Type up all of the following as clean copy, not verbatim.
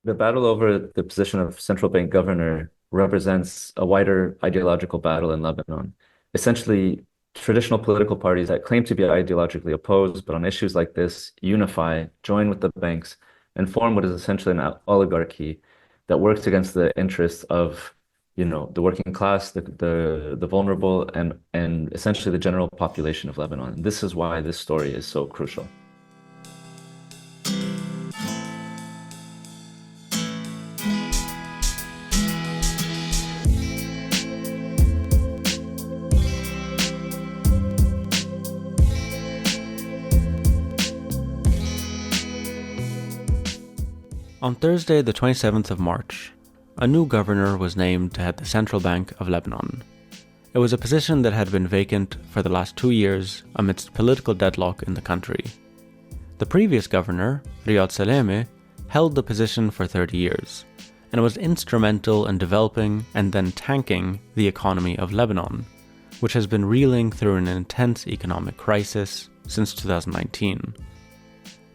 The battle over the position of central bank governor represents a wider ideological battle in Lebanon. Essentially, traditional political parties that claim to be ideologically opposed, but on issues like this, unify, join with the banks, and form what is essentially an oligarchy that works against the interests of, the working class, the vulnerable, and essentially the general population of Lebanon. And this is why this story is so crucial. On Thursday, the 27th of March, a new governor was named to head the Central Bank of Lebanon. It was a position that had been vacant for the last 2 years amidst political deadlock in the country. The previous governor, Riyad Salameh, held the position for 30 years and was instrumental in developing and then tanking the economy of Lebanon, which has been reeling through an intense economic crisis since 2019.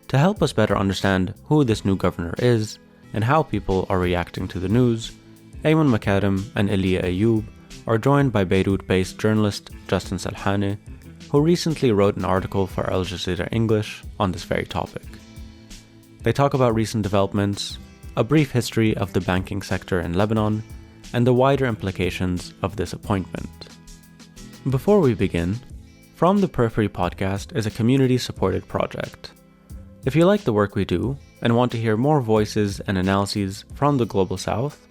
To help us better understand who this new governor is and how people are reacting to the news, Ayman Makarem and Elia Ayoub are joined by Beirut-based journalist Justin Salhani, who recently wrote an article for Al-Jazeera English on this very topic. They talk about recent developments, a brief history of the banking sector in Lebanon, and the wider implications of this appointment. Before we begin, From the Periphery podcast is a community-supported project. If you like the work we do and want to hear more voices and analyses from the Global South,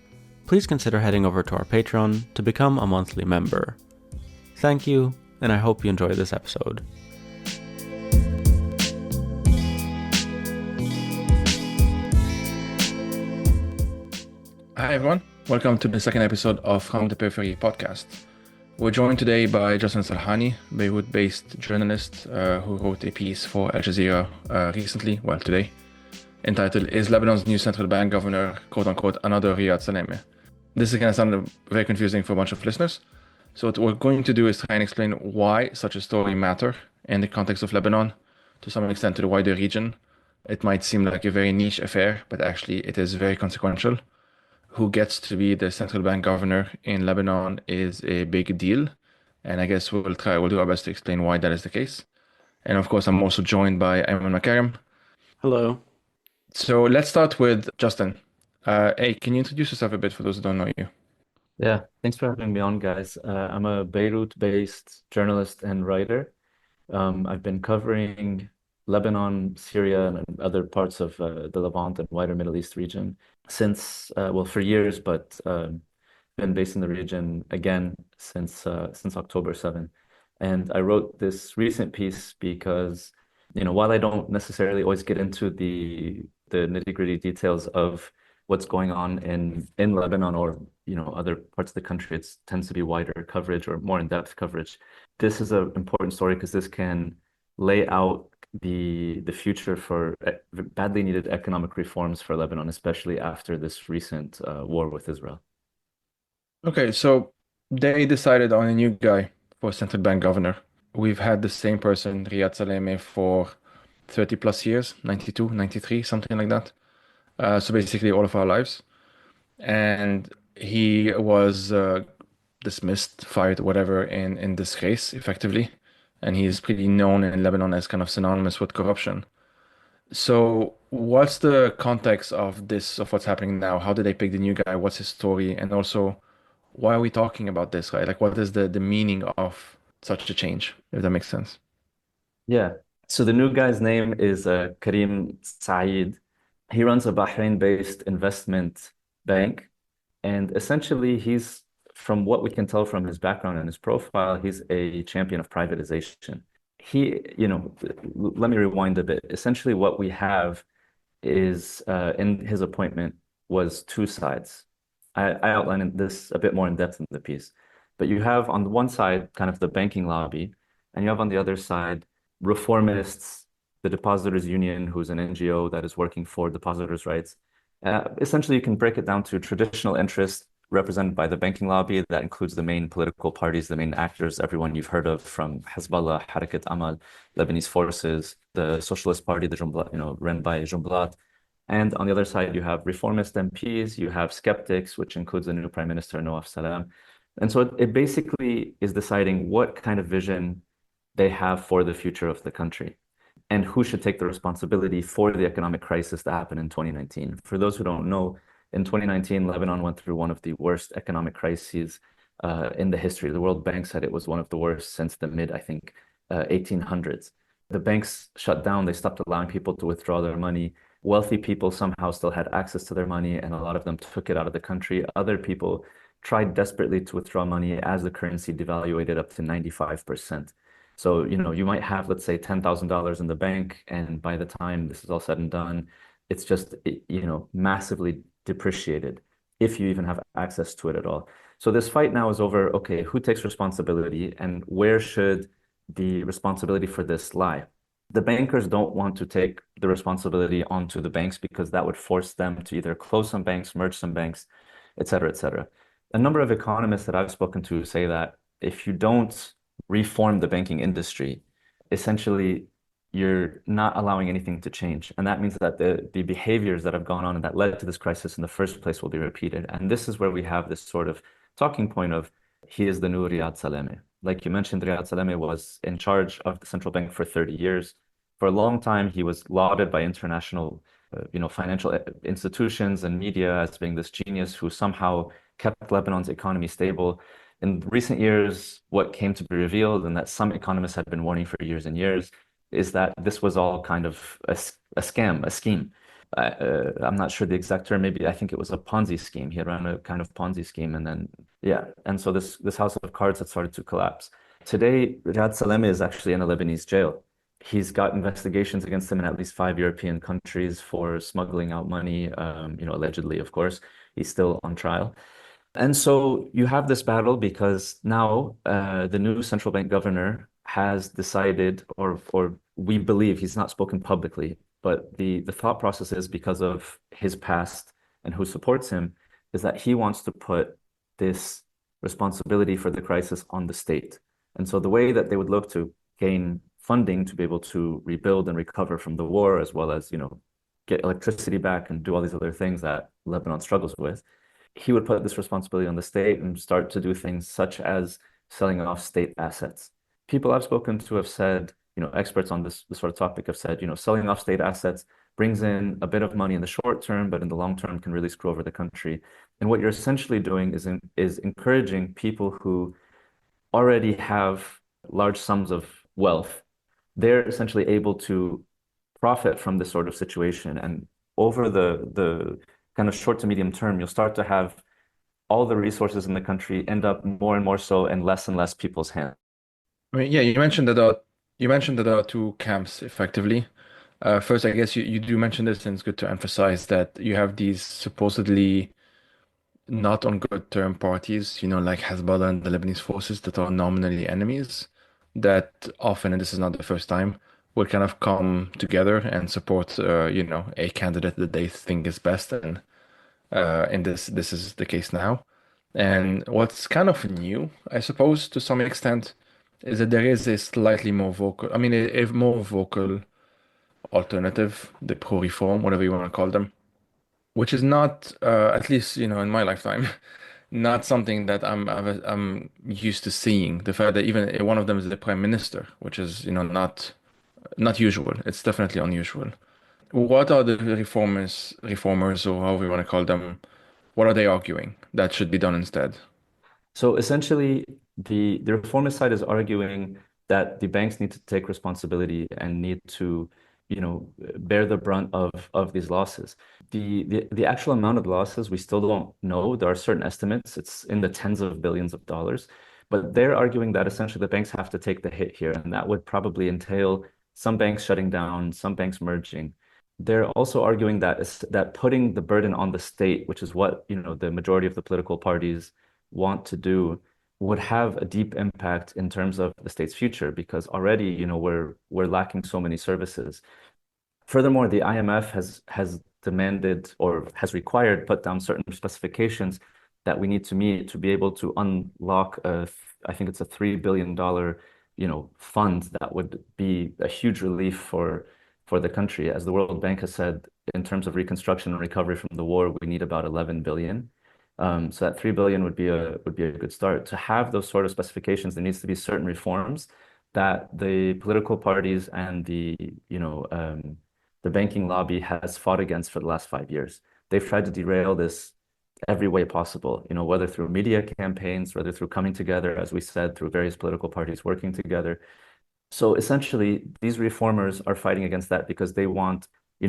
please consider heading over to our Patreon to become a monthly member. Thank you, and I hope you enjoy this episode. Hi everyone, welcome to the second episode of From the Periphery podcast. We're joined today by Justin Salhani, Beirut-based journalist who wrote a piece for Al-Jazeera today, entitled "Is Lebanon's new central bank governor, quote-unquote, another Riyad Salameh?" This is going to sound very confusing for a bunch of listeners. So what we're going to do is try and explain why such a story matters in the context of Lebanon, to some extent to the wider region. It might seem like a very niche affair, but actually it is very consequential. Who gets to be the central bank governor in Lebanon is a big deal. And I guess we'll do our best to explain why that is the case. And of course, I'm also joined by Ayman Makarem. Hello. So let's start with Justin. Hey, can you introduce yourself a bit for those who don't know you? Yeah, thanks for having me on, guys. I'm a Beirut-based journalist and writer. I've been covering Lebanon, Syria, and other parts of the Levant and wider Middle East region since, for years, but been based in the region again since October 7. And I wrote this recent piece because, while I don't necessarily always get into the nitty-gritty details of what's going on in Lebanon or other parts of the country, it tends to be wider coverage or more in-depth coverage. This is an important story because this can lay out the future for badly needed economic reforms for Lebanon, especially after this recent war with Israel. Okay, so they decided on a new guy for central bank governor. We've had the same person, Riyad Salameh, for 30 plus years, 92, 93, something like that. So basically all of our lives. And he was dismissed, fired, whatever, in disgrace, effectively. And he's pretty known in Lebanon as kind of synonymous with corruption. So what's the context of this, of what's happening now? How did they pick the new guy? What's his story? And also, why are we talking about this, right? Like, what is the meaning of such a change, if that makes sense? Yeah. So the new guy's name is Karim Saeed. He runs a Bahrain-based investment bank. And essentially, from what we can tell from his background and his profile, he's a champion of privatization. Let me rewind a bit. Essentially, what we have is in his appointment was two sides. I outlined this a bit more in depth in the piece. But you have on the one side kind of the banking lobby, and you have on the other side reformists, the Depositors Union, who's an NGO that is working for depositors' rights. Essentially, you can break it down to traditional interests represented by the banking lobby. That includes the main political parties, the main actors, everyone you've heard of, from Hezbollah, Harakat Amal, Lebanese Forces, the Socialist Party, run by Jumblat, And on the other side, you have reformist MPs, you have skeptics, which includes the new Prime Minister, Nawaf Salam. And so it basically is deciding what kind of vision they have for the future of the country and who should take the responsibility for the economic crisis that happened in 2019. For those who don't know, in 2019, Lebanon went through one of the worst economic crises in the history. The World Bank said it was one of the worst since the mid, I think, 1800s. The banks shut down, they stopped allowing people to withdraw their money. Wealthy people somehow still had access to their money, and a lot of them took it out of the country. Other people tried desperately to withdraw money as the currency devaluated up to 95%. So, you might have, let's say, $10,000 in the bank, and by the time this is all said and done, it's just, massively depreciated if you even have access to it at all. So this fight now is over, okay, who takes responsibility and where should the responsibility for this lie? The bankers don't want to take the responsibility onto the banks because that would force them to either close some banks, merge some banks, et cetera, et cetera. A number of economists that I've spoken to say that if you don't reform the banking industry, essentially you're not allowing anything to change. And that means that the behaviors that have gone on and that led to this crisis in the first place will be repeated. And this is where we have this sort of talking point of he is the new Riyad Salameh. Like you mentioned, Riyad Salameh was in charge of the central bank for 30 years. For a long time, he was lauded by international, financial institutions and media as being this genius who somehow kept Lebanon's economy stable. In recent years, what came to be revealed, and that some economists had been warning for years and years, is that this was all kind of a scam, a scheme. I'm not sure the exact term. Maybe I think it was a Ponzi scheme. He had run a kind of Ponzi scheme, and then yeah, and so this house of cards had started to collapse. Today, Riyad Salameh is actually in a Lebanese jail. He's got investigations against him in at least 5 European countries for smuggling out money, allegedly, of course. He's still on trial. And so you have this battle because now the new central bank governor has decided, or we believe he's not spoken publicly, but the thought process is because of his past and who supports him, is that he wants to put this responsibility for the crisis on the state. And so the way that they would look to gain funding to be able to rebuild and recover from the war, as well as, get electricity back and do all these other things that Lebanon struggles with, he would put this responsibility on the state and start to do things such as selling off state assets. People I've spoken to have said, experts on this sort of topic have said, selling off state assets brings in a bit of money in the short term, but in the long term can really screw over the country. And what you're essentially doing is encouraging people who already have large sums of wealth. They're essentially able to profit from this sort of situation. And over the kind of short to medium term, you'll start to have all the resources in the country end up more and more so in less and less people's hands. I mean, yeah, you mentioned that there are two camps effectively. First, I guess you do mention this, and it's good to emphasize that you have these supposedly not on good term parties, like Hezbollah and the Lebanese forces that are nominally enemies, that often, and this is not the first time, will kind of come together and support, a candidate that they think is best, and this is the case now. And what's kind of new, I suppose, to some extent, is that there is a slightly more vocal, I mean, a more vocal alternative, the pro-reform, whatever you want to call them, which is not, at least, in my lifetime, not something that I'm used to seeing. The fact that even one of them is the prime minister, which is, not usual. It's definitely unusual. What are the reformers, or however you want to call them, what are they arguing that should be done instead? So essentially, the reformist side is arguing that the banks need to take responsibility and need to, bear the brunt of these losses. The actual amount of losses we still don't know. There are certain estimates. It's in the tens of billions of dollars. But they're arguing that essentially the banks have to take the hit here, and that would probably entail some banks shutting down, some banks merging. They're also arguing that putting the burden on the state, which is what, the majority of the political parties want to do, would have a deep impact in terms of the state's future because already, we're lacking so many services. Furthermore, the IMF has demanded or has required put down certain specifications that we need to meet to be able to unlock I think it's a $3 billion, fund that would be a huge relief for the country. As the World Bank has said, in terms of reconstruction and recovery from the war, we need about 11 billion. So that 3 billion would be a good start. To have those sort of specifications, there needs to be certain reforms that the political parties and the banking lobby has fought against for the last 5 years. They've tried to derail this every way possible, whether through media campaigns, whether through coming together, as we said, through various political parties working together. So essentially, these reformers are fighting against that because they want the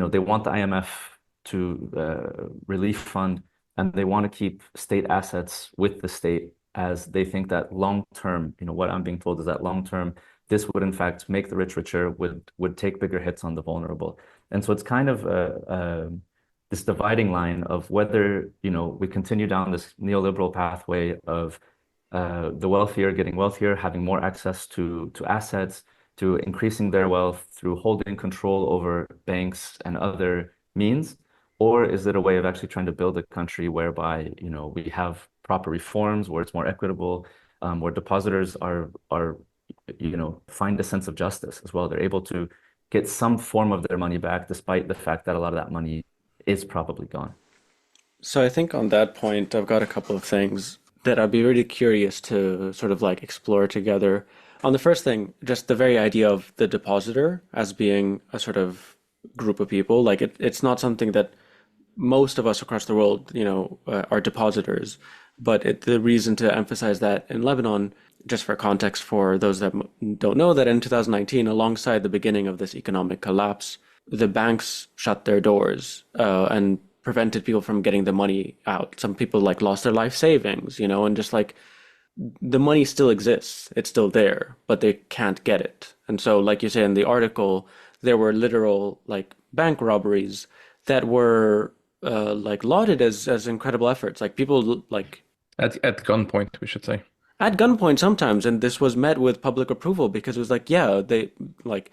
IMF to relief fund, and they want to keep state assets with the state, as they think that long term, what I'm being told is that long term, this would in fact make the rich richer, would take bigger hits on the vulnerable. And so it's kind of this dividing line of whether, we continue down this neoliberal pathway of the wealthier getting wealthier, having more access to assets, to increasing their wealth through holding control over banks and other means, or is it a way of actually trying to build a country whereby, we have proper reforms, where it's more equitable, where depositors find a sense of justice as well. They're able to get some form of their money back, despite the fact that a lot of that money is probably gone. So I think on that point, I've got a couple of things that I'd be really curious to sort of like explore together. On the first thing, just the very idea of the depositor as being a sort of group of people, like it's not something that most of us across the world, are depositors. But the reason to emphasize that in Lebanon, just for context for those that don't know, that in 2019, alongside the beginning of this economic collapse, the banks shut their doors and prevented people from getting the money out. Some people like lost their life savings, and just like the money still exists. It's still there, but they can't get it. And so, like you say in the article, there were literal like bank robberies that were like lauded as incredible efforts. Like people like At gunpoint, we should say. at gunpoint sometimes, and this was met with public approval because it was like, yeah, they like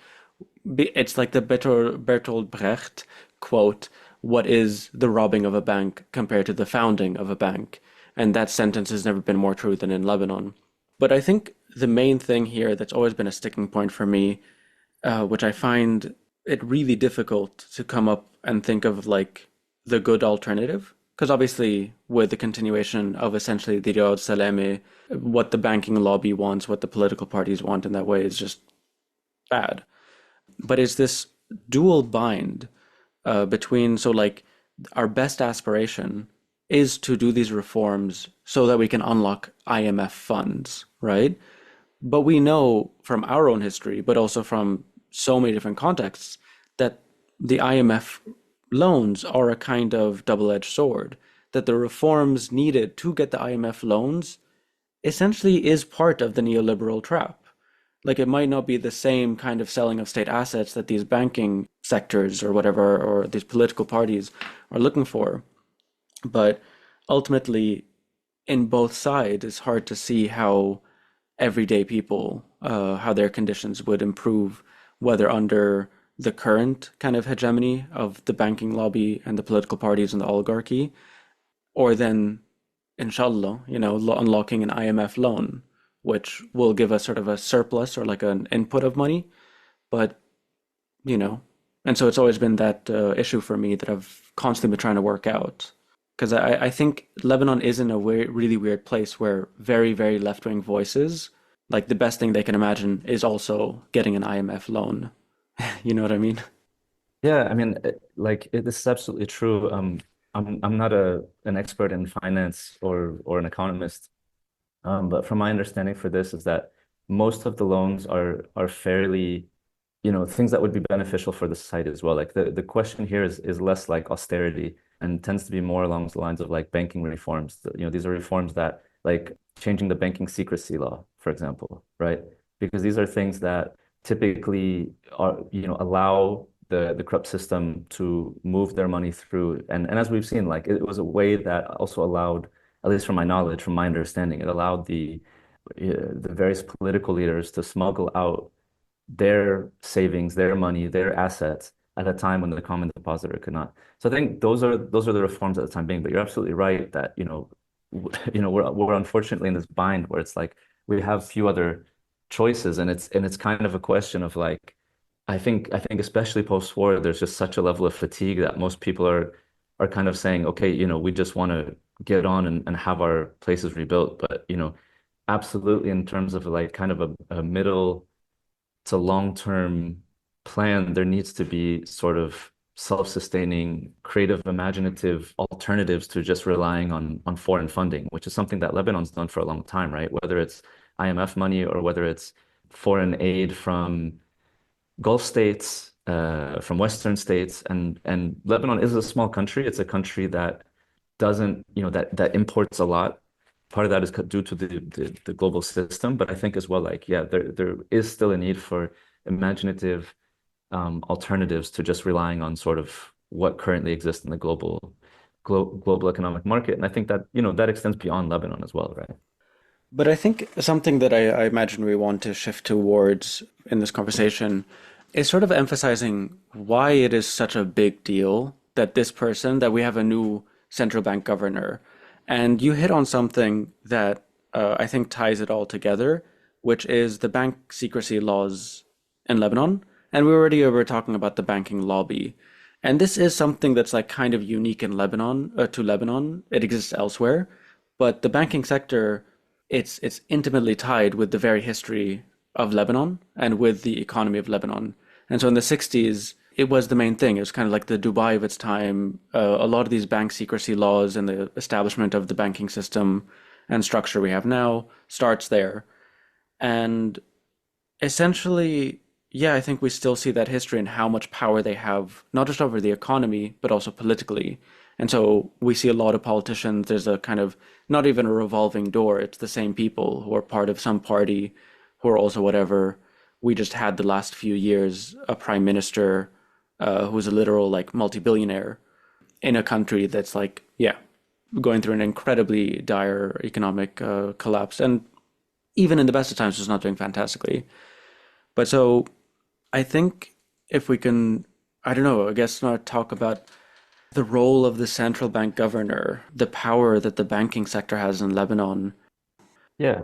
it's like the Bertolt Brecht quote, what is the robbing of a bank compared to the founding of a bank? And that sentence has never been more true than in Lebanon. But I think the main thing here that's always been a sticking point for me, which I find it really difficult to come up and think of like the good alternative, because obviously with the continuation of essentially the Riyad Salame, what the banking lobby wants, what the political parties want in that way is just bad. But is this dual bind between, so like our best aspiration is to do these reforms so that we can unlock IMF funds, right? But we know from our own history, but also from so many different contexts, that the IMF loans are a kind of double-edged sword, that the reforms needed to get the IMF loans essentially is part of the neoliberal trap. Like it might not be the same kind of selling of state assets that these banking sectors or whatever, or these political parties are looking for. But ultimately, in both sides, it's hard to see how everyday people, how their conditions would improve, whether under the current kind of hegemony of the banking lobby and the political parties and the oligarchy, or then, inshallah, unlocking an IMF loan, which will give us sort of a surplus or like an input of money. But, and so it's always been that issue for me that I've constantly been trying to work out. Because I think Lebanon is in a really weird place where very, very left-wing voices, like the best thing they can imagine is also getting an IMF loan. You know what I mean? Yeah, I mean, this is absolutely true. I'm not an expert in finance or an economist, but from my understanding for this is that most of the loans are fairly, things that would be beneficial for the society as well. Like the question here is less like austerity and tends to be more along the lines of like banking reforms. These are reforms that like changing the banking secrecy law, for example, right? Because these are things that typically are, allow the corrupt system to move their money through. And as we've seen, like it was a way that also allowed, at least from my knowledge, from my understanding, it allowed the various political leaders to smuggle out their savings, their money, their assets at a time when the common depositor could not. So I think those are the reforms at the time being. But you're absolutely right that we're unfortunately in this bind where it's like we have few other choices, and it's kind of a question of like I think especially post-war, there's just such a level of fatigue that most people are kind of saying, okay, we just want to get on and have our places rebuilt. But, absolutely in terms of like kind of a middle to long-term plan, there needs to be sort of self-sustaining, creative, imaginative alternatives to just relying on foreign funding, which is something that Lebanon's done for a long time, right? Whether it's IMF money or whether it's foreign aid from Gulf states, from Western states, and Lebanon is a small country. It's a country that doesn't, that imports a lot. Part of that is due to the global system, but I think as well, like, yeah, there is still a need for imaginative alternatives to just relying on sort of what currently exists in the global economic market. And I think that, that extends beyond Lebanon as well, right? But I think something that I imagine we want to shift towards in this conversation is sort of emphasizing why it is such a big deal that that we have a new central bank governor. And you hit on something that I think ties it all together, which is the bank secrecy laws in Lebanon. And we already were talking about the banking lobby. And this is something that's like kind of unique in Lebanon, to Lebanon. It exists elsewhere, but the banking sector, it's intimately tied with the very history of Lebanon and with the economy of Lebanon. And so in the 60s, it was the main thing. It was kind of like the Dubai of its time. A lot of these bank secrecy laws and the establishment of the banking system and structure we have now starts there. And essentially, yeah, I think we still see that history and how much power they have, not just over the economy, but also politically. And so we see a lot of politicians, there's a kind of not even a revolving door. It's the same people who are part of some party who are also whatever. We just had the last few years a prime minister who's a literal like multi-billionaire in a country that's like, yeah, going through an incredibly dire economic collapse. And even in the best of times, was not doing fantastically. But so I think if we can, I don't know, I guess not talk about the role of the central bank governor, the power that the banking sector has in Lebanon. Yeah.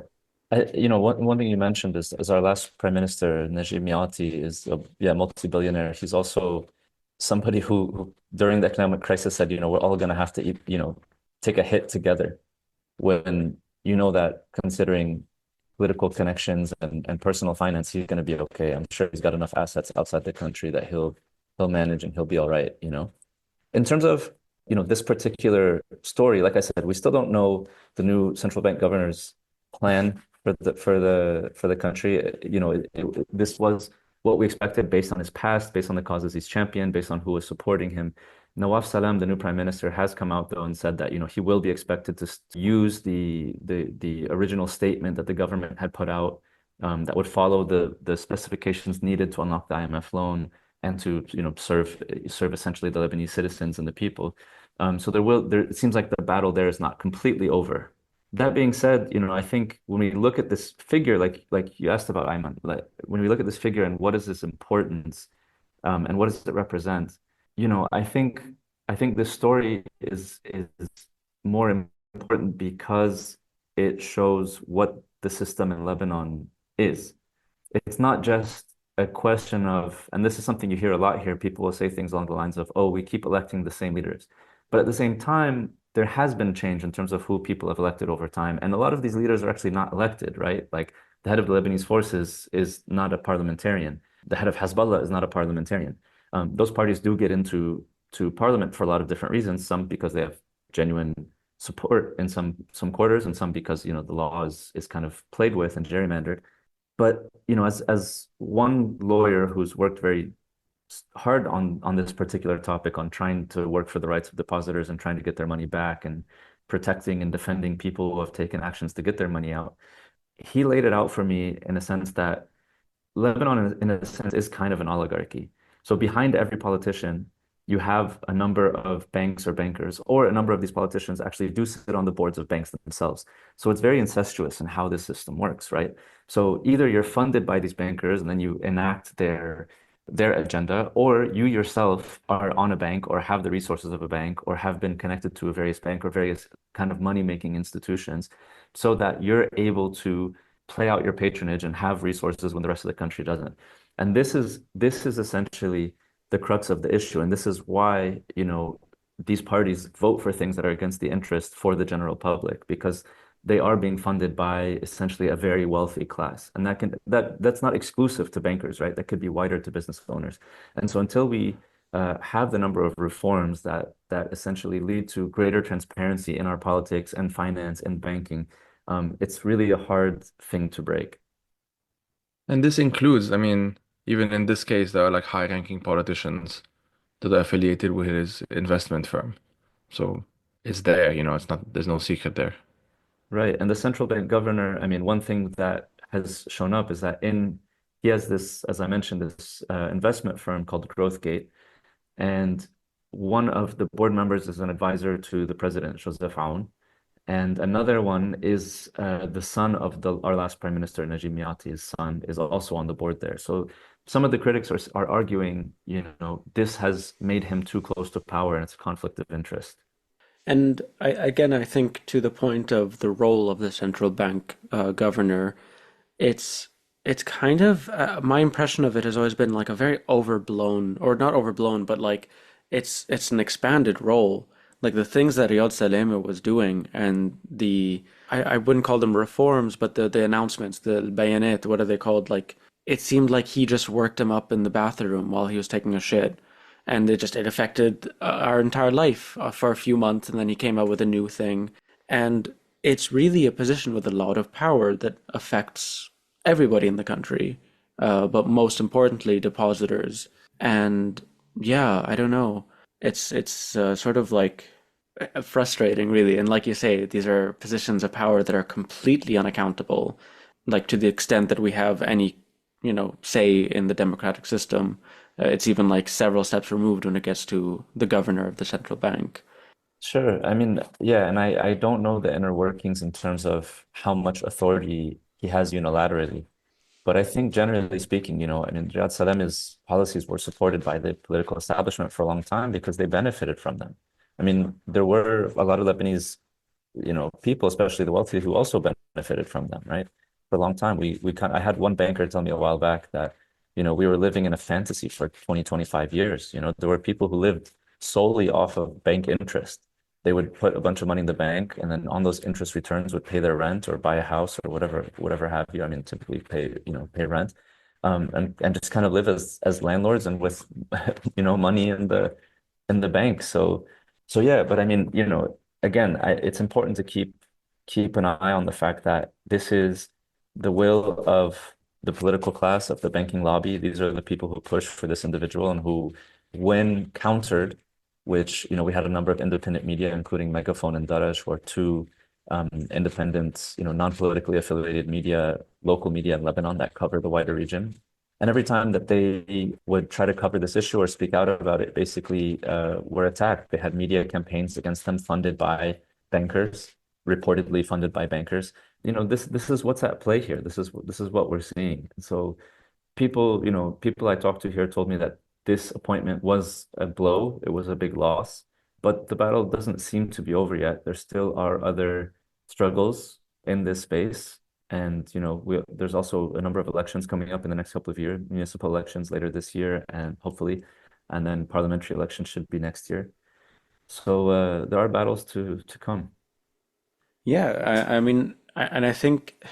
One thing you mentioned is our last prime minister, Najib Miati, is a multi-billionaire. He's also somebody who during the economic crisis said, we're all going to have to eat, take a hit together. When you know that considering political connections and personal finance, he's going to be okay. I'm sure he's got enough assets outside the country that he'll manage and he'll be all right. In terms of, this particular story, like I said, we still don't know the new central bank governor's plan for the country. This was what we expected based on his past, based on the causes he's championed, based on who was supporting him. Nawaf Salam, the new prime minister, has come out though and said that he will be expected to use the original statement that the government had put out, that would follow the specifications needed to unlock the IMF loan and to serve essentially the Lebanese citizens and the people. So it seems like the battle there is not completely over. That being said, I think when we look at this figure, like you asked about Ayman, like when we look at this figure and what is its importance, and what does it represent, I think this story is more important because it shows what the system in Lebanon is. It's not just a question of, and this is something you hear a lot here, people will say things along the lines of, oh, we keep electing the same leaders. But at the same time, there has been change in terms of who people have elected over time. And a lot of these leaders are actually not elected, right? Like the head of the Lebanese forces is not a parliamentarian. The head of Hezbollah is not a parliamentarian. Those parties do get into parliament for a lot of different reasons, some because they have genuine support in some quarters, and some because, the law is kind of played with and gerrymandered. But as one lawyer who's worked very hard on this particular topic, on trying to work for the rights of depositors and trying to get their money back and protecting and defending people who have taken actions to get their money out, he laid it out for me in a sense that Lebanon, in a sense, is kind of an oligarchy. So behind every politician, you have a number of banks or bankers, or a number of these politicians actually do sit on the boards of banks themselves. So it's very incestuous in how this system works, right? So either you're funded by these bankers and then you enact their agenda, or you yourself are on a bank or have the resources of a bank or have been connected to a various bank or various kind of money-making institutions so that you're able to play out your patronage and have resources when the rest of the country doesn't. And this is essentially the crux of the issue. And this is why, these parties vote for things that are against the interest for the general public, because they are being funded by essentially a very wealthy class. And that's not exclusive to bankers, right? That could be wider to business owners. And so until we have the number of reforms that essentially lead to greater transparency in our politics and finance and banking, it's really a hard thing to break. And this includes, I mean, even in this case, there are like high-ranking politicians that are affiliated with his investment firm. So it's there, it's not, there's no secret there. Right. And the central bank governor, I mean, one thing that has shown up is that he has this, as I mentioned, this investment firm called Growthgate. And one of the board members is an advisor to the president, Joseph Aoun. And another one is the son of our last prime minister, Najib Miati's son, is also on the board there. So some of the critics are arguing, this has made him too close to power and it's a conflict of interest. And I think to the point of the role of the central bank governor, it's it's kind of my impression of it has always been like a very overblown, or not overblown, but like it's an expanded role. Like the things that Riyad Saleh was doing, and I wouldn't call them reforms, but the announcements, the bayanet, what are they called? Like it seemed like he just worked him up in the bathroom while he was taking a shit, and it affected our entire life for a few months, and then he came out with a new thing, and it's really a position with a lot of power that affects everybody in the country, but most importantly, depositors. And yeah, I don't know. It's sort of like frustrating, really. And like you say, these are positions of power that are completely unaccountable, like to the extent that we have any, say in the democratic system. It's even like several steps removed when it gets to the governor of the central bank. Sure. I mean, yeah, and I don't know the inner workings in terms of how much authority he has unilaterally. But I think generally speaking, I mean, Riyad Salam's policies were supported by the political establishment for a long time because they benefited from them. I mean, there were a lot of Lebanese, people, especially the wealthy, who also benefited from them, right? For a long time. I had one banker tell me a while back that, we were living in a fantasy for 20, 25 years. There were people who lived solely off of bank interest. They would put a bunch of money in the bank, and then on those interest returns would pay their rent or buy a house or whatever have you. I mean, typically pay rent, and just kind of live as landlords and with, money in the bank. So yeah, but I mean, again, it's important to keep an eye on the fact that this is the will of the political class, of the banking lobby. These are the people who push for this individual and who, when countered, which, we had a number of independent media, including Megaphone and Daraj, who are two independent, non-politically affiliated media, local media in Lebanon that cover the wider region. And every time that they would try to cover this issue or speak out about it, basically were attacked. They had media campaigns against them funded by bankers, reportedly funded by bankers. This is what's at play here. This is what we're seeing. So people I talked to here told me that this appointment was a blow. It was a big loss, but the battle doesn't seem to be over yet. There still are other struggles in this space. And, there's also a number of elections coming up in the next couple of years, municipal elections later this year, and hopefully, and then parliamentary elections should be next year. So there are battles to come. Yeah, I mean, and I think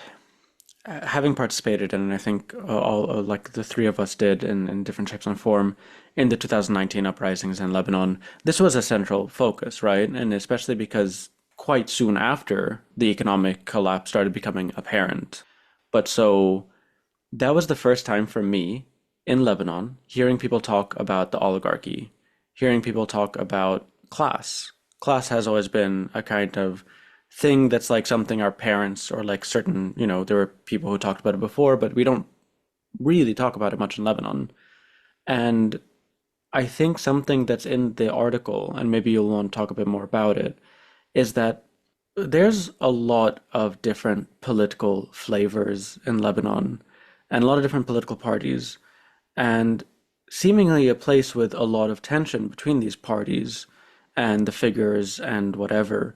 having participated, and I think all like the three of us did in different shapes and form in the 2019 uprisings in Lebanon, this was a central focus, right? And especially because quite soon after the economic collapse started becoming apparent. But so that was the first time for me in Lebanon hearing people talk about the oligarchy, hearing people talk about class. Class has always been a kind of thing that's like something our parents or like certain, there were people who talked about it before, but we don't really talk about it much in Lebanon. And I think something that's in the article, and maybe you'll want to talk a bit more about it, is that there's a lot of different political flavors in Lebanon and a lot of different political parties, and seemingly a place with a lot of tension between these parties and the figures and whatever.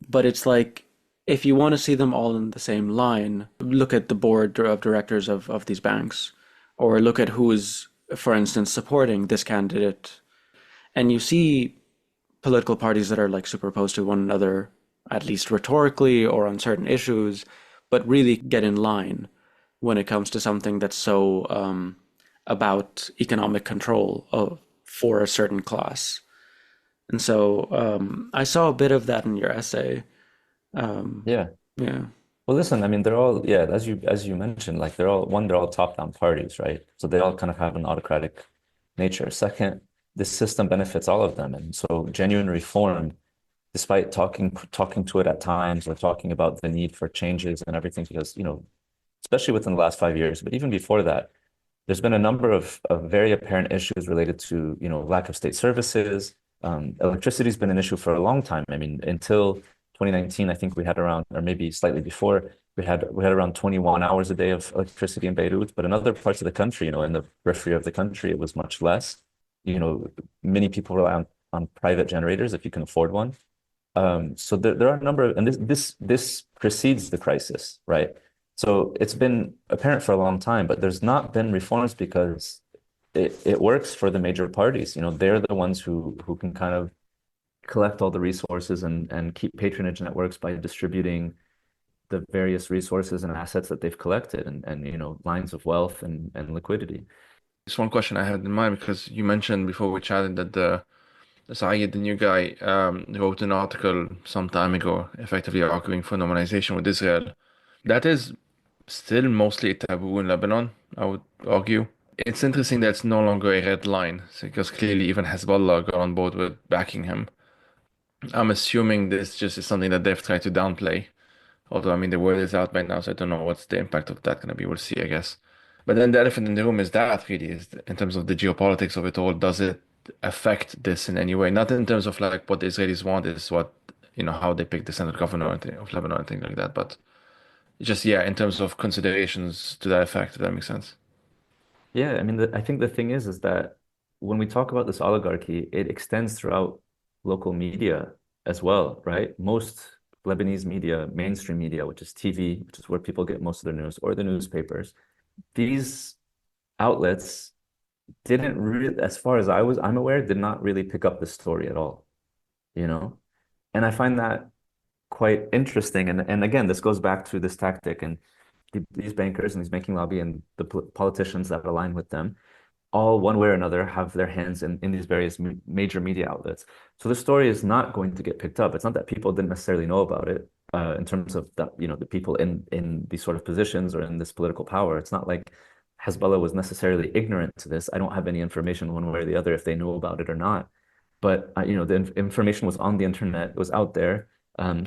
But it's like, if you want to see them all in the same line, look at the board of directors of these banks, or look at who's, for instance, supporting this candidate, and you see political parties that are like super opposed to one another, at least rhetorically or on certain issues, but really get in line when it comes to something that's so about economic control for a certain class. And so I saw a bit of that in your essay. Um, Yeah. yeah. Well, listen, I mean, they're all, yeah, as you mentioned, like they're all top-down parties, right? So they all kind of have an autocratic nature. Second, this system benefits all of them. And so genuine reform, despite talking to it at times or talking about the need for changes and everything, because, especially within the last 5 years, but even before that, there's been a number of very apparent issues related to, lack of state services. Electricity's been an issue for a long time. I mean, until 2019, I think we had around, or maybe slightly before, we had around 21 hours a day of electricity in Beirut. But in other parts of the country, in the periphery of the country, it was much less. You know, many people rely on private generators if you can afford one. So there are a number of, and this precedes the crisis, right? So it's been apparent for a long time, but there's not been reforms because it works for the major parties. They're the ones who can kind of collect all the resources and keep patronage networks by distributing the various resources and assets that they've collected and lines of wealth and liquidity. Just one question I had in mind because you mentioned before we chatted that the Saeed, the new guy, wrote an article some time ago, effectively arguing for normalization with Israel. That is still mostly a taboo in Lebanon, I would argue. It's interesting that it's no longer a red line, because clearly even Hezbollah got on board with backing him. I'm assuming this just is something that they've tried to downplay. Although, I mean, the word is out right now, so I don't know what's the impact of that going to be. We'll see, I guess. But then the elephant in the room is that really is in terms of the geopolitics of it all. Does it affect this in any way? Not in terms of like what the Israelis want is what, how they pick the Senate governor of Lebanon and things like that. But just, yeah, in terms of considerations to that effect, if that makes sense. Yeah, I mean, I think the thing is that when we talk about this oligarchy, it extends throughout local media as well, right? Most Lebanese media, mainstream media, which is TV, which is where people get most of their news, or the newspapers, these outlets didn't really, as far as I'm aware, did not really pick up this story at all, you know? And I find that quite interesting. And again, this goes back to this tactic and these bankers and these banking lobby and the politicians that align with them all one way or another have their hands in these various major media outlets. So the story is not going to get picked up. It's not that people didn't necessarily know about it in terms of the people in these sort of positions or in this political power. It's not like Hezbollah was necessarily ignorant to this. I don't have any information one way or the other if they knew about it or not. But the information was on the internet, it was out there.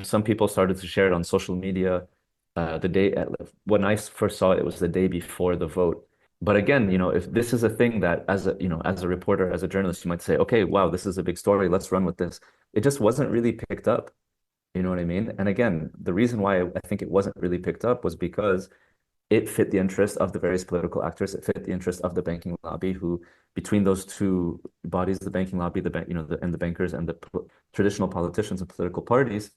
Some people started to share it on social media. The day when I first saw it, it was the day before the vote. But again, if this is a thing that as a reporter, as a journalist, you might say, okay, wow, this is a big story. Let's run with this. It just wasn't really picked up. You know what I mean? And again, the reason why I think it wasn't really picked up was because it fit the interest of the various political actors. It fit the interest of the banking lobby, who between those two bodies, the banking lobby, the bank, and the bankers and the traditional politicians and political parties,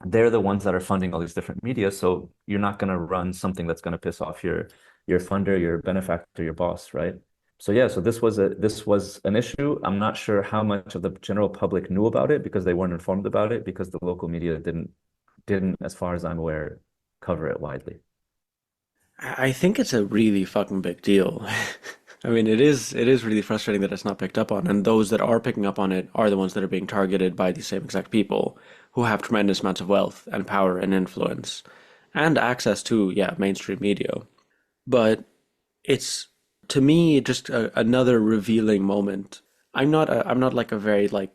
they're the ones that are funding all these different media. So you're not going to run something that's going to piss off your funder, your benefactor, your boss, right? So yeah, so this was an issue. I'm not sure how much of the general public knew about it because they weren't informed about it because the local media didn't, as far as I'm aware, cover it widely. I think it's a really fucking big deal. I mean, it is really frustrating that it's not picked up on, and those that are picking up on it are the ones that are being targeted by these same exact people who have tremendous amounts of wealth and power and influence and access to, yeah, mainstream media. But it's to me just another revealing moment. I'm not like a very like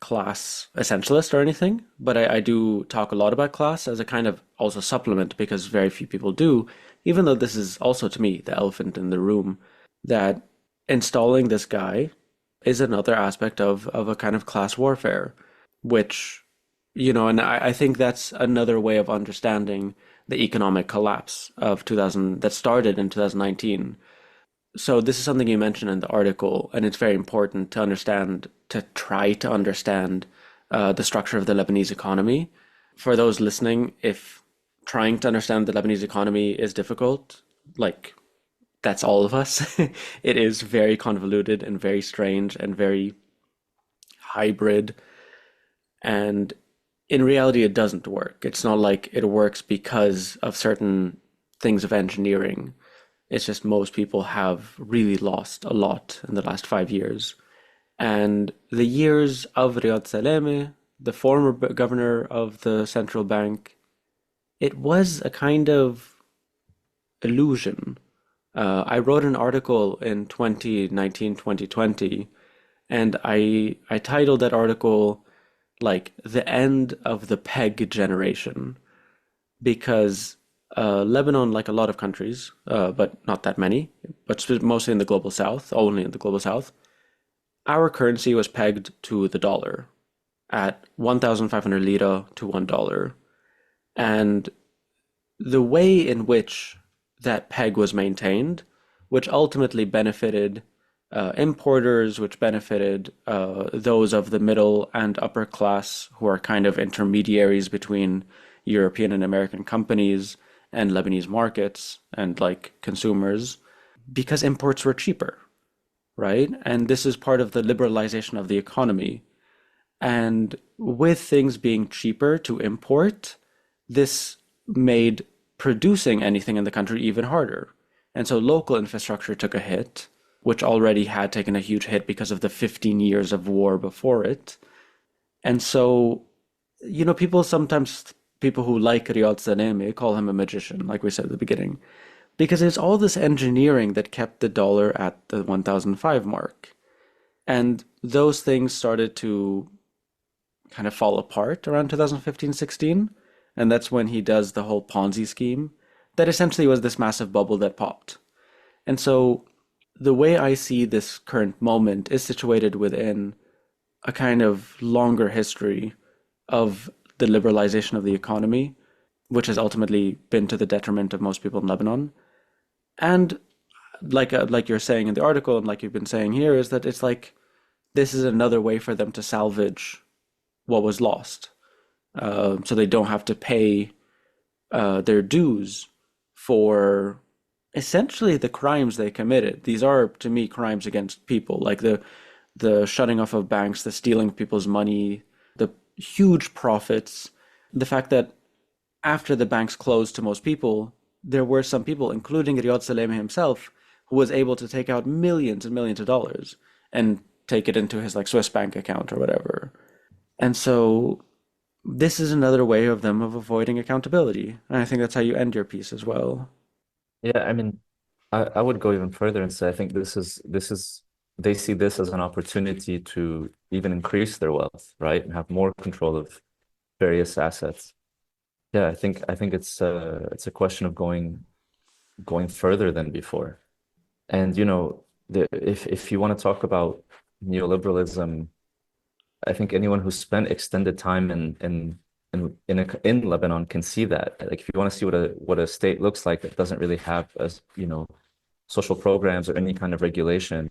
class essentialist or anything, but I do talk a lot about class as a kind of also supplement because very few people do, even though this is also to me the elephant in the room, that installing this guy is another aspect of a kind of class warfare, which, and I think that's another way of understanding the economic collapse of 2000 that started in 2019. So this is something you mentioned in the article, and it's very important to understand, to try to understand the structure of the Lebanese economy. For those listening, if trying to understand the Lebanese economy is difficult, like that's all of us. It is very convoluted and very strange and very hybrid. And in reality, it doesn't work. It's not like it works because of certain things of engineering. It's just most people have really lost a lot in the last 5 years. And the years of Riyad Saleh, the former governor of the central bank, it was a kind of illusion. I wrote an article in 2019, 2020, and I titled that article like The End of the Peg Generation, because Lebanon, like a lot of countries, but not that many, but mostly in the global south, only in the global south, our currency was pegged to the dollar at 1,500 lira to $1. And the way in which that peg was maintained, which ultimately benefited importers, which benefited those of the middle and upper class who are kind of intermediaries between European and American companies and Lebanese markets and like consumers, because imports were cheaper, right? And this is part of the liberalization of the economy. And with things being cheaper to import, this made producing anything in the country even harder. And so local infrastructure took a hit, which already had taken a huge hit because of the 15 years of war before it. And so, people sometimes, people who like Riyad Saleh call him a magician, like we said at the beginning, because it's all this engineering that kept the dollar at the 1005 mark. And those things started to kind of fall apart around 2015, 16. And that's when he does the whole Ponzi scheme that essentially was this massive bubble that popped. And so the way I see this current moment is situated within a kind of longer history of the liberalization of the economy, which has ultimately been to the detriment of most people in Lebanon. And like you're saying in the article, and like you've been saying here, is that it's like this is another way for them to salvage what was lost, so they don't have to pay their dues for essentially the crimes they committed. These are, to me, crimes against people, like the shutting off of banks, the stealing people's money, the huge profits, the fact that after the banks closed to most people, there were some people, including Riyad Saleh himself, who was able to take out millions and millions of dollars and take it into his like Swiss bank account or whatever. And so this is another way of them of avoiding accountability. And I think that's how you end your piece as well. Yeah, I mean, I would go even further and say I think this is they see this as an opportunity to even increase their wealth, right? And have more control of various assets. Yeah, I think it's a question of going further than before. And if you want to talk about neoliberalism, I think anyone who spent extended time in Lebanon can see that. Like, if you want to see what a state looks like that doesn't really have as social programs or any kind of regulation,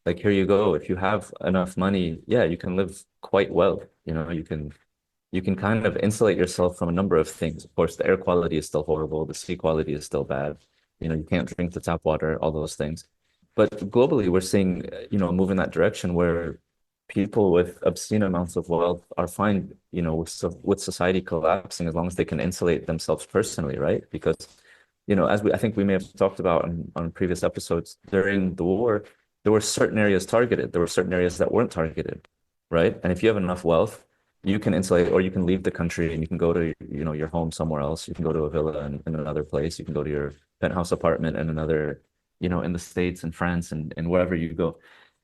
like, here you go. If you have enough money, yeah, you can live quite well. You can kind of insulate yourself from a number of things. Of course, the air quality is still horrible, the sea quality is still bad. You can't drink the tap water, all those things. But globally, we're seeing, move in that direction where people with obscene amounts of wealth are fine, with society collapsing as long as they can insulate themselves personally, right? Because, as I think we may have talked about on previous episodes, during the war, there were certain areas targeted. There were certain areas that weren't targeted, right? And if you have enough wealth, you can insulate, or you can leave the country and you can go to, your home somewhere else. You can go to a villa in another place. You can go to your penthouse apartment in another, in the States and France and wherever you go.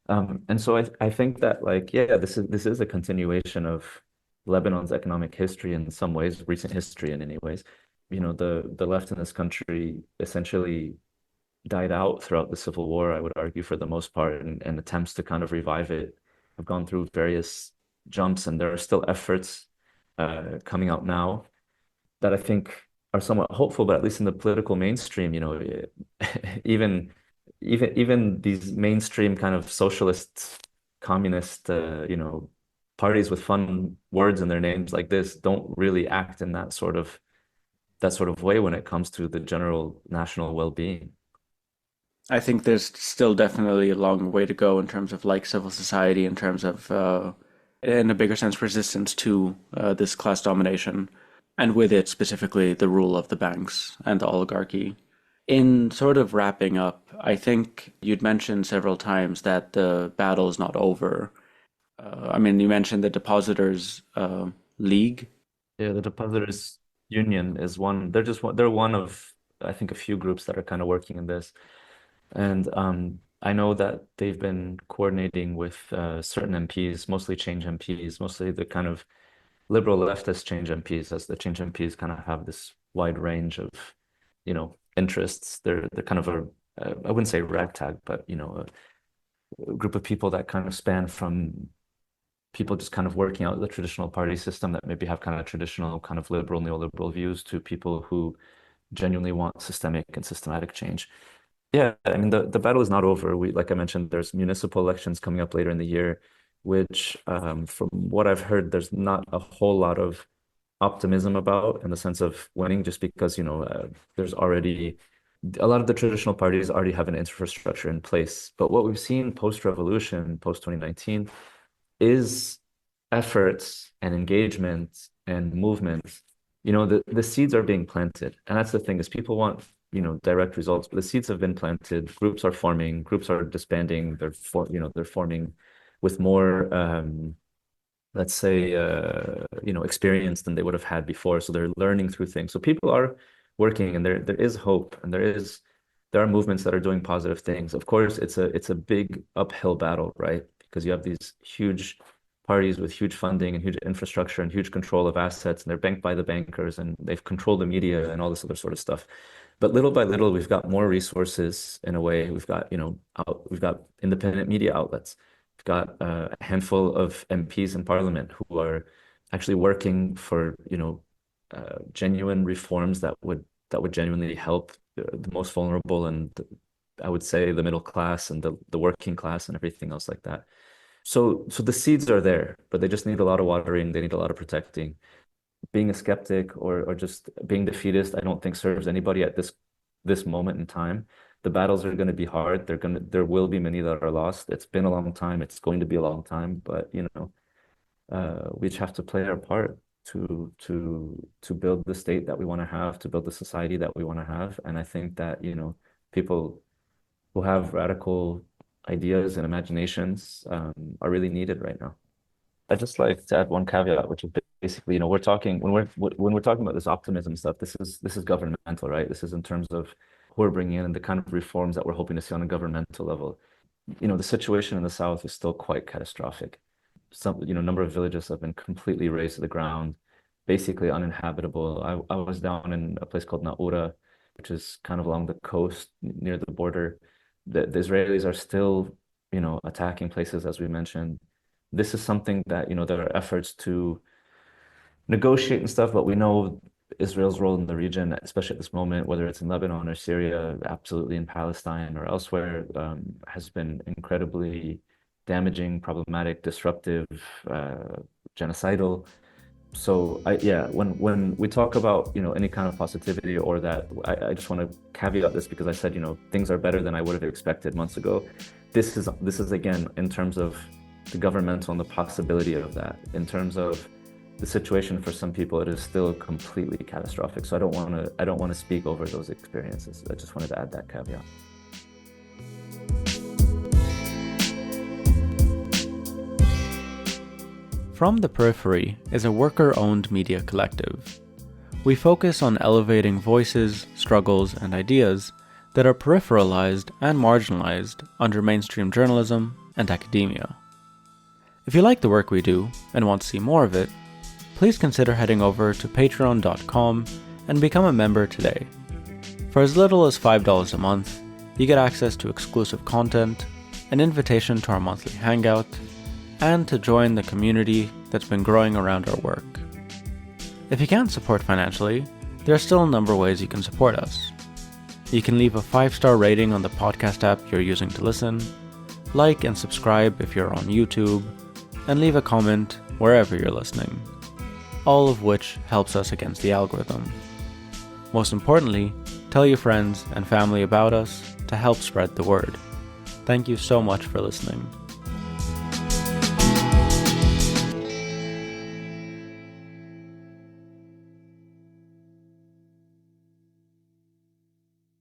And so I think that, like, yeah, this is a continuation of Lebanon's economic history in some ways, recent history in any ways. The left in this country essentially died out throughout the Civil War, I would argue, for the most part, and attempts to kind of revive it have gone through various jumps, and there are still efforts coming out now that I think are somewhat hopeful, but at least in the political mainstream, even even these mainstream kind of socialist, communist, parties with fun words in their names like this don't really act in that sort of way when it comes to the general national well-being. I think there's still definitely a long way to go in terms of like civil society, in terms of, in a bigger sense, resistance to this class domination, and with it specifically the rule of the banks and the oligarchy. In sort of wrapping up, I think you'd mentioned several times that the battle is not over. I mean, you mentioned the Depositors League. Yeah, the Depositors Union is one. They're one of, I think, a few groups that are kind of working in this. And I know that they've been coordinating with certain MPs, mostly Change MPs, mostly the kind of liberal leftist Change MPs, as the Change MPs kind of have this wide range of, interests. They're kind of I wouldn't say ragtag, but a group of people that kind of span from people just kind of working out the traditional party system that maybe have kind of traditional kind of liberal neoliberal views to people who genuinely want systemic and systematic change. Yeah, I mean the battle is not over. Like I mentioned, there's municipal elections coming up later in the year, which from what I've heard, there's not a whole lot of optimism about in the sense of winning, just because there's already a lot of the traditional parties already have an infrastructure in place. But what we've seen post-revolution, post 2019, is efforts and engagement and movement. The seeds are being planted. And that's the thing, is people want, direct results, but the seeds have been planted. Groups are forming, groups are disbanding. They're forming with more, let's say, experience than they would have had before. So they're learning through things. So people are working, and there is hope, and there are movements that are doing positive things. Of course, it's a big uphill battle, right? Because you have these huge parties with huge funding and huge infrastructure and huge control of assets, and they're banked by the bankers, and they've controlled the media and all this other sort of stuff. But little by little, we've got more resources in a way. We've got, we've got independent media outlets. We've got a handful of MPs in parliament who are actually working for, genuine reforms that would genuinely help the most vulnerable, and I would say the middle class and the working class and everything else like that. So the seeds are there, but they just need a lot of watering. They need a lot of protecting. Being a skeptic or just being defeatist, I don't think serves anybody at this moment in time. The battles are going to be hard. There will be many that are lost. It's been a long time. It's going to be a long time, but we just have to play our part to build the state that we want to have, to build the society that we want to have. And I think that, people who have radical ideas and imaginations are really needed right now. I'd just like to add one caveat, which is basically, we're talking when we're talking about this optimism stuff, this is governmental, right? This is in terms of who we're bringing in and the kind of reforms that we're hoping to see on a governmental level. The situation in the South is still quite catastrophic. Some, number of villages have been completely razed to the ground, basically uninhabitable. I was down in a place called Naura, which is kind of along the coast near the border. The Israelis are still, attacking places, as we mentioned. This is something that, there are efforts to negotiate and stuff, but we know Israel's role in the region, especially at this moment, whether it's in Lebanon or Syria, absolutely in Palestine or elsewhere, has been incredibly damaging, problematic, disruptive, genocidal. So when we talk about, any kind of positivity or that, I just want to caveat this because I said, things are better than I would have expected months ago. This is again, in terms of the governmental and the possibility of that. In terms of the situation for some people, it is still completely catastrophic. So I don't want to speak over those experiences. I just wanted to add that caveat. From the Periphery is a worker-owned media collective. We focus on elevating voices, struggles, and ideas that are peripheralized and marginalized under mainstream journalism and academia. If you like the work we do and want to see more of it, please consider heading over to patreon.com and become a member today. For as little as $5 a month, you get access to exclusive content, an invitation to our monthly hangout, and to join the community that's been growing around our work. If you can't support financially, there are still a number of ways you can support us. You can leave a 5-star rating on the podcast app you're using to listen, like and subscribe if you're on YouTube, and leave a comment wherever you're listening, all of which helps us against the algorithm. Most importantly, tell your friends and family about us to help spread the word. Thank you so much for listening.